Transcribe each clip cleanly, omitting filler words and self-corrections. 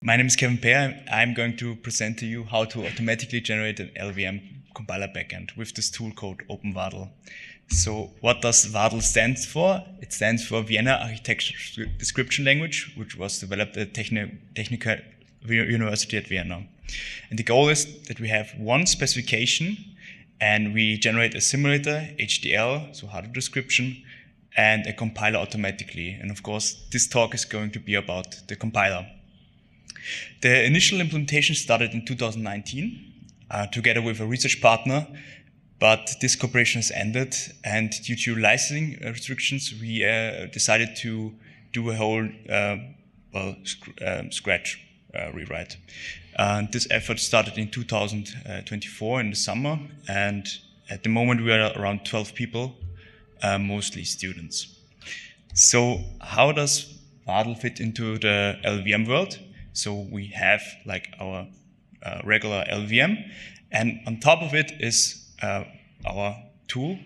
My name is Kevin Peer. I'm going to present to you how to automatically generate an LLVM compiler backend with this tool called OpenVADL. So what does VADL stand for? It stands for Vienna Architecture Description Language, which was developed at Technical University at Vienna. And the goal is that we have one specification and we generate a simulator, HDL, so hardware description, and a compiler automatically. And of course, this talk is going to be about the compiler. The initial implementation started in 2019 together with a research partner, but this cooperation has ended, and due to licensing restrictions, we decided to do a whole scratch rewrite. This effort started in 2024 in the summer, and at the moment we are around 12 people, mostly students. So how does VADL fit into the LLVM world? So we have like our regular LLVM, and on top of it is our tool.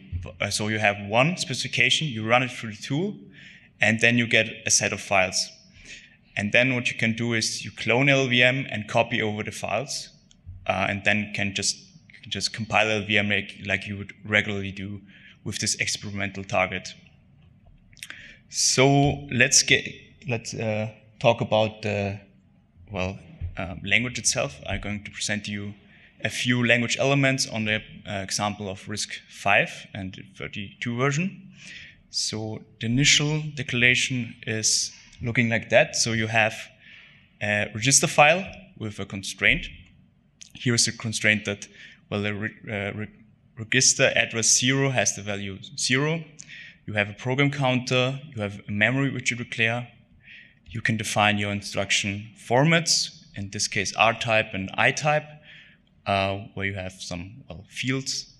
So you have one specification, you run it through the tool, and then you get a set of files. And then what you can do is you clone LLVM and copy over the files, and then can just compile LLVM like you would regularly do with this experimental target. So let's talk about the language itself. I'm going to present you a few language elements on the example of RISC-V and the 32 version. So the initial declaration is looking like that. So you have a register file with a constraint. Here's a constraint that, the register address 0 has the value 0. You have a program counter, you have a memory which you declare. You can define your instruction formats, in this case R-type and I-type, where you have some fields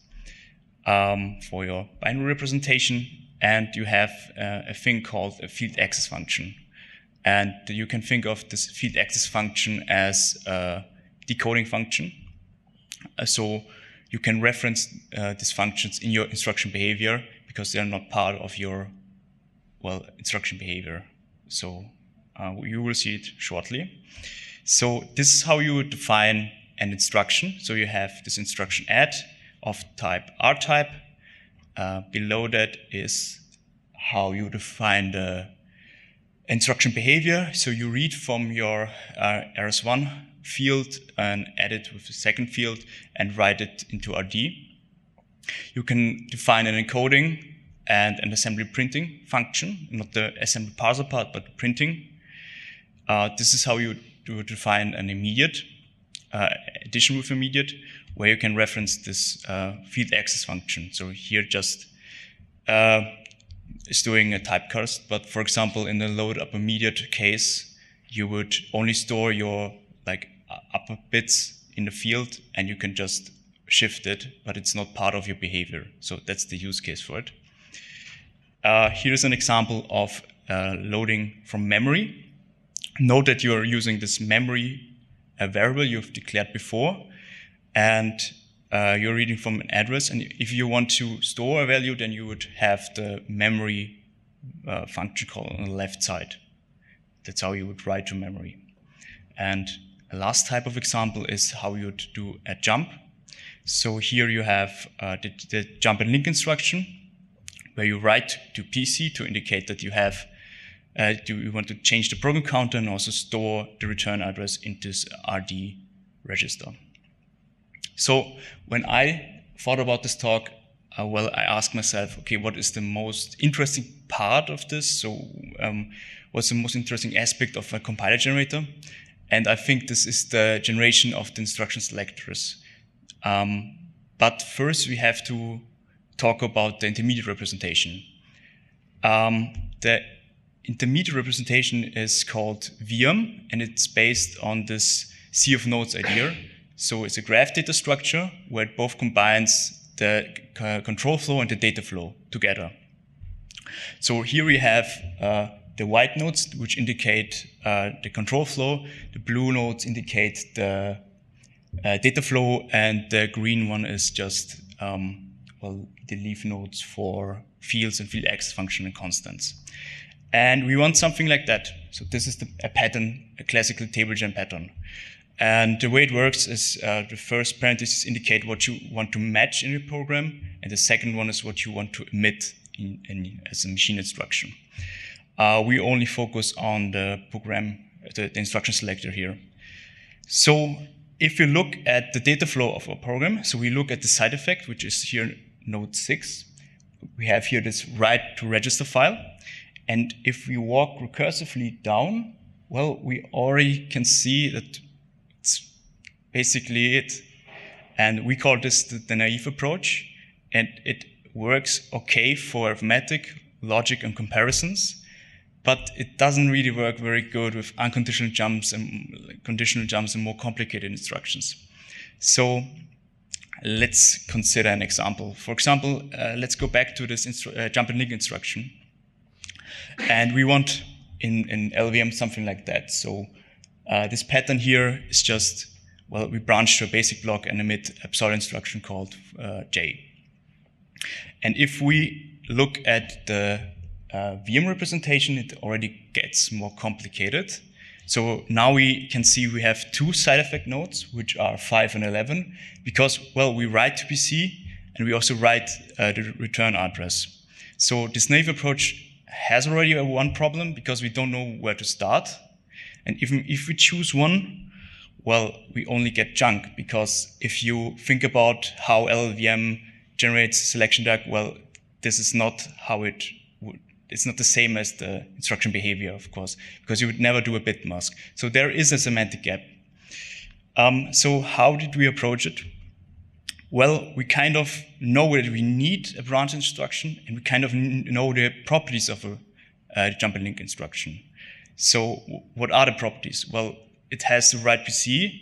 for your binary representation, and you have a thing called a field access function. And you can think of this field access function as a decoding function. So you can reference these functions in your instruction behavior because they are not part of your instruction behavior. So you will see it shortly. So this is how you would define an instruction. So you have this instruction add of type R-type. Below that is how you define the instruction behavior. So you read from your RS1 field and add it with the second field and write it into RD. You can define an encoding and an assembly printing function, not the assembly parser part, but the printing. This is how you define an immediate, addition with immediate, where you can reference this field access function. So here just is doing a typecast, but for example, in the load up immediate case, you would only store your upper bits in the field, and you can just shift it, but it's not part of your behavior. So that's the use case for it. Here's an example of loading from memory. Note that you are using this memory variable you've declared before, and you're reading from an address. And if you want to store a value, then you would have the memory function call on the left side. That's how you would write to memory. And a last type of example is how you would do a jump. So here you have the jump and link instruction, where you write to PC to indicate that you have you want to change the program counter and also store the return address into this RD register. So when I thought about this talk, I asked myself, okay, what is the most interesting part of this? So what's the most interesting aspect of a compiler generator? And I think this is the generation of the instruction selectors. But first we have to talk about the intermediate representation. The intermediate representation is called VM, and it's based on this sea of nodes idea. So it's a graph data structure where it both combines the control flow and the data flow together. So here we have the white nodes, which indicate the control flow. The blue nodes indicate the data flow, and the green one is just the leaf nodes for fields and field access function and constants. And we want something like that. So this is a pattern, a classical table gen pattern. And the way it works is the first parentheses indicate what you want to match in your program, and the second one is what you want to emit as a machine instruction. We only focus on the program, the instruction selector here. So if you look at the data flow of our program, so we look at the side effect, which is here node 6. We have here this write to register file. And if we walk recursively down, well, we already can see that it's basically it. And we call this the naive approach. And it works okay for arithmetic, logic, and comparisons. But it doesn't really work very good with unconditional jumps and conditional jumps and more complicated instructions. So let's consider an example. For example, let's go back to this jump and link instruction. And we want in LLVM something like that. So this pattern here is just, well, we branch to a basic block and emit a pseudo instruction called J. And if we look at the VM representation, it already gets more complicated. So now we can see we have two side effect nodes, which are 5 and 11, because, well, we write to PC and we also write the return address. So this naive approach has already one problem because we don't know where to start. And even if we choose one, well, we only get junk, because if you think about how LLVM generates selection diag, well, this is not how it's not the same as the instruction behavior, of course, because you would never do a bit mask. So there is a semantic gap. So how did we approach it? Well, we kind of know that we need a branch instruction, and we kind of know the properties of a jump and link instruction. So what are the properties? Well, it has the write PC,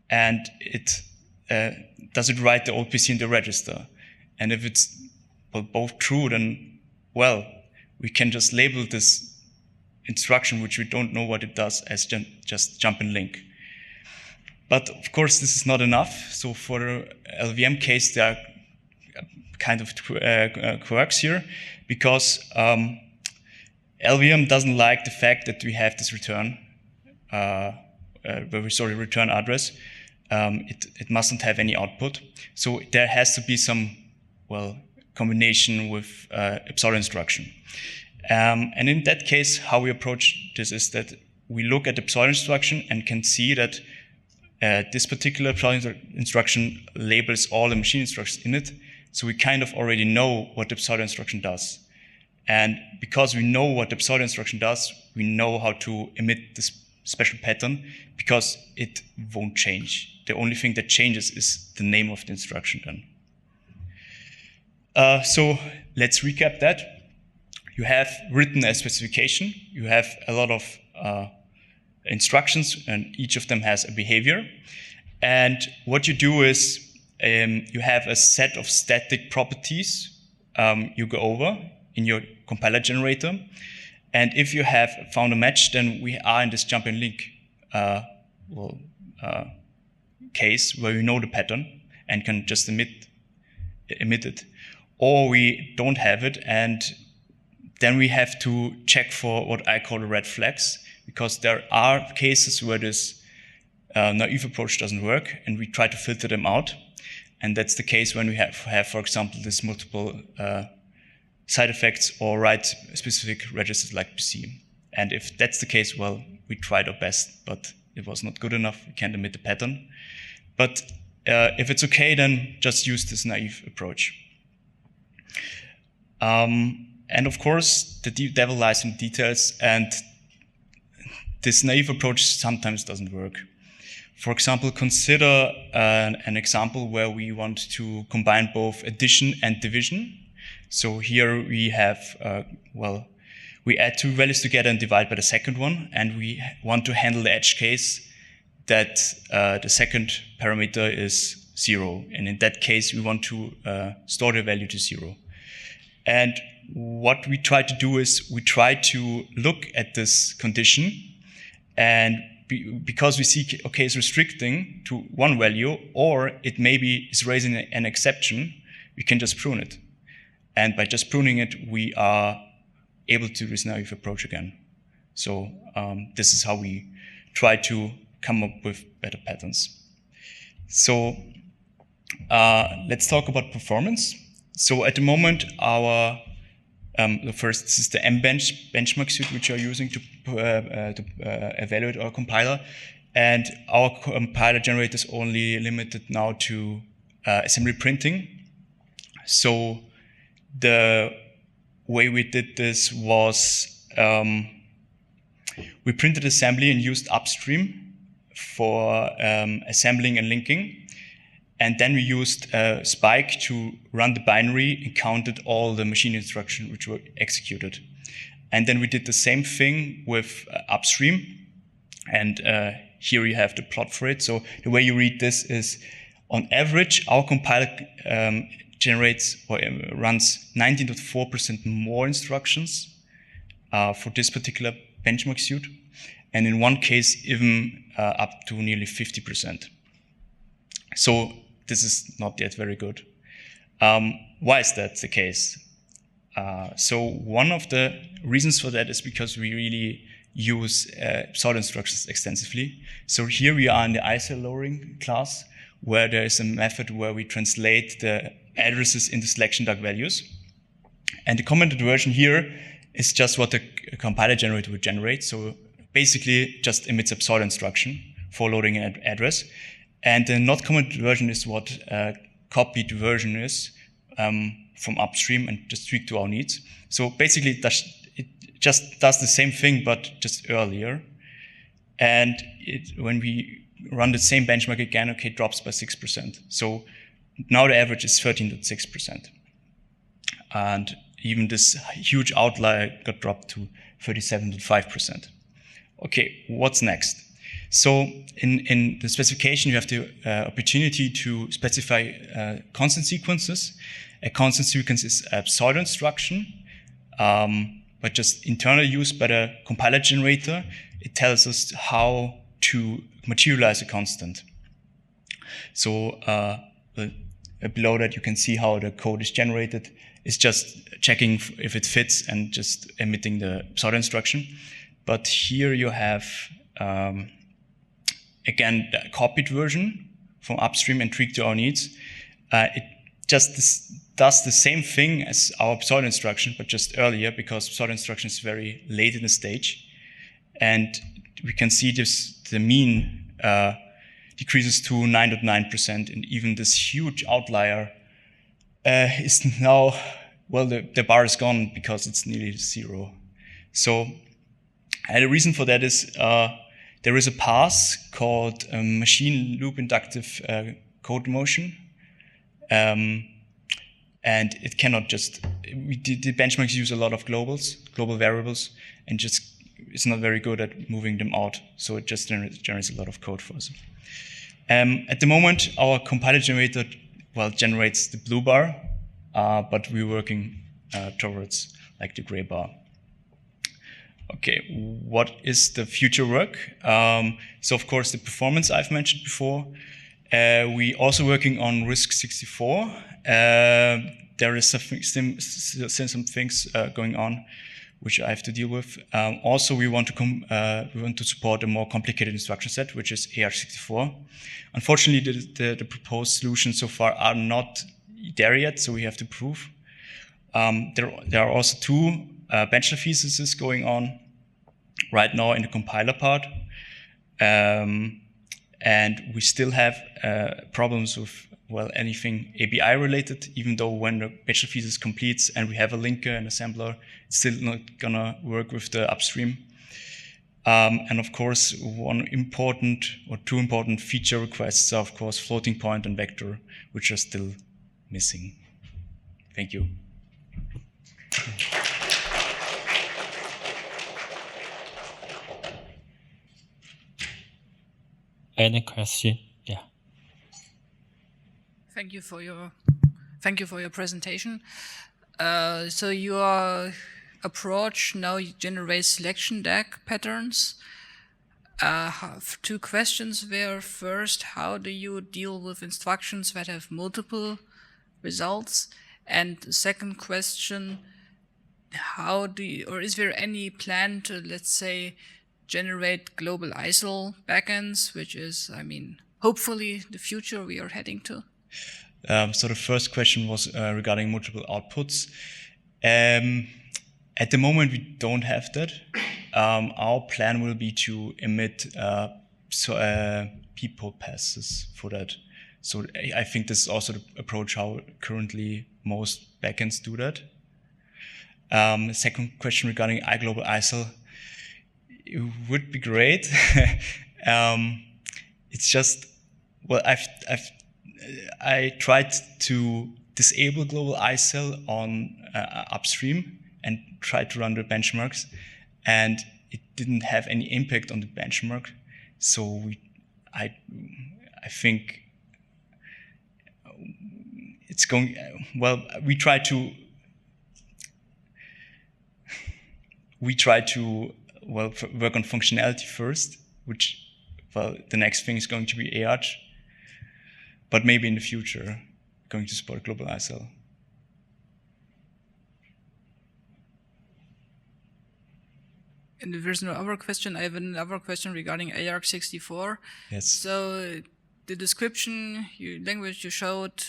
and it does it write the old PC in the register. And if it's both true, then, well, we can just label this instruction, which we don't know what it does, as just jump and link. But of course, this is not enough. So for the LLVM case, there are kind of quirks here, because LLVM doesn't like the fact that we have this return, where we store the return address. It mustn't have any output. So there has to be some, well, combination with a pseudo instruction. And in that case, how we approach this is that we look at the pseudo instruction and can see that this particular pseudo instruction labels all the machine instructions in it. So we kind of already know what the pseudo instruction does. And because we know what the pseudo instruction does, we know how to emit this special pattern, because it won't change. The only thing that changes is the name of the instruction then. So let's recap that. You have written a specification. You have a lot of instructions, and each of them has a behavior. And what you do is you have a set of static properties you go over in your compiler generator. And if you have found a match, then we are in this jump and link case where we know the pattern and can just emit it. Or we don't have it, and then we have to check for what I call the red flags, because there are cases where this naive approach doesn't work, and we try to filter them out. And that's the case when we have for example, this multiple side effects or write specific registers like PC. And if that's the case, well, we tried our best, but it was not good enough. We can't emit the pattern. But if it's okay, then just use this naive approach. And of course, the devil lies in details, and this naive approach sometimes doesn't work. For example, consider an example where we want to combine both addition and division. So here we have, well, we add two values together and divide by the second one, and we want to handle the edge case that the second parameter is 0. And in that case, we want to store the value to 0. And what we try to do is we try to look at this condition, and because we see, okay, it's restricting to one value, or it maybe is raising an exception, we can just prune it. And by just pruning it, we are, able to do this naive approach again. So this is how we try to come up with better patterns. So let's talk about performance. So at the moment, our the first this is the benchmark suite which we are using to evaluate our compiler, and our compiler generator is only limited now to assembly printing. So the way we did this was we printed assembly and used upstream for assembling and linking. And then we used Spike to run the binary and counted all the machine instructions which were executed. And then we did the same thing with upstream. And here you have the plot for it. So the way you read this is, on average, our compiler generates or runs 19.4% more instructions for this particular benchmark suite. And in one case, even up to nearly 50%. So this is not yet very good. Why is that the case? So one of the reasons for that is because we really use pseudo instructions extensively. So here we are in the ISL lowering class, where there is a method where we translate the addresses into selection dark values. And the commented version here is just what the compiler generator would generate. So basically just emits a pseudo instruction for loading an address. And the not commented version is what copied version is from upstream and just tweaked to our needs. So basically it just does the same thing, but just earlier. And when we run the same benchmark again, okay, it drops by 6%. So now the average is 13.6%. And even this huge outlier got dropped to 37.5%. Okay, what's next? So in the specification, you have the opportunity to specify constant sequences. A constant sequence is a pseudo instruction, but just internal use by the compiler generator. It tells us how to materialize a constant. So below that, you can see how the code is generated. It's just checking if it fits and just emitting the pseudo instruction. But here you have again, the copied version from upstream and tweaked to our needs. It just does the same thing as our pseudo instruction, but just earlier, because pseudo instruction is very late in the stage. And we can see the mean decreases to 9.9%, and even this huge outlier is now, well, the bar is gone because it's nearly 0. So the reason for that is there is a pass called machine loop inductive code motion. And it cannot just, the benchmarks use a lot of global variables, and just it's not very good at moving them out. So it just generates a lot of code for us. At the moment, our compiler generator, well, generates the blue bar, but we're working towards like the gray bar. Okay, what is the future work? So of course, the performance I've mentioned before. We also working on RISC-64. There is some things going on which I have to deal with. Also, we want to support a more complicated instruction set, which is AR64. Unfortunately, the proposed solutions so far are not there yet, so we have to prove. There are also 2 bachelor theses going on right now in the compiler part. And we still have problems with, well, anything ABI related, even though when the bachelor thesis completes and we have a linker and assembler, it's still not gonna work with the upstream. And of course, 1 important or 2 important feature requests are, of course, floating point and vector, which are still missing. Thank you. Any question? Yeah. Thank you for your presentation. So your approach now generates selection DAG patterns. 2 questions there. First, how do you deal with instructions that have multiple results? And the second question, how do you, or is there any plan to, let's say, generate global ISIL backends, which is, I mean, hopefully the future we are heading to? So the first question was regarding multiple outputs. At the moment, we don't have that. Our plan will be to emit people passes for that. So I think this is also the approach how currently most backends do that. The second question regarding iGlobal ISIL, it would be great. It's just, well, I tried to disable global ISIL on upstream and tried to run the benchmarks, and it didn't have any impact on the benchmark. So I think it's going well. We try to work on functionality first, which, well, the next thing is going to be ARch, but maybe in the future going to support global ISIL. And if there's no other question, I have another question regarding ARC64. Yes. So the description, language you showed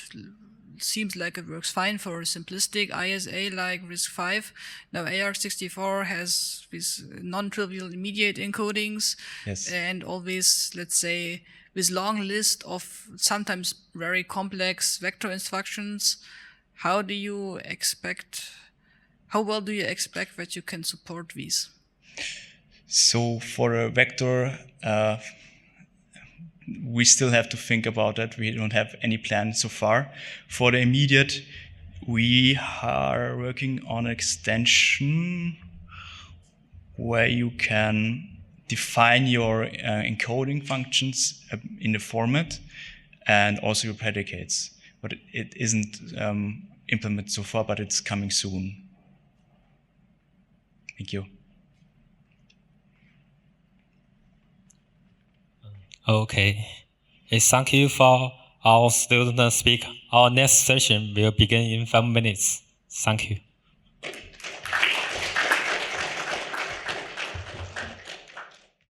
seems like it works fine for a simplistic ISA like RISC-V. Now ARC64 has these non-trivial immediate encodings. Yes. And always, let's say, this long list of sometimes very complex vector instructions. How well do you expect that you can support these? So for a vector, we still have to think about that. We don't have any plan so far. For the immediate, we are working on an extension where you can define your encoding functions in the format and also your predicates. But it isn't implemented so far, but it's coming soon. Thank you. Okay. Thank you for our student speaker. Our next session will begin in 5 minutes. Thank you.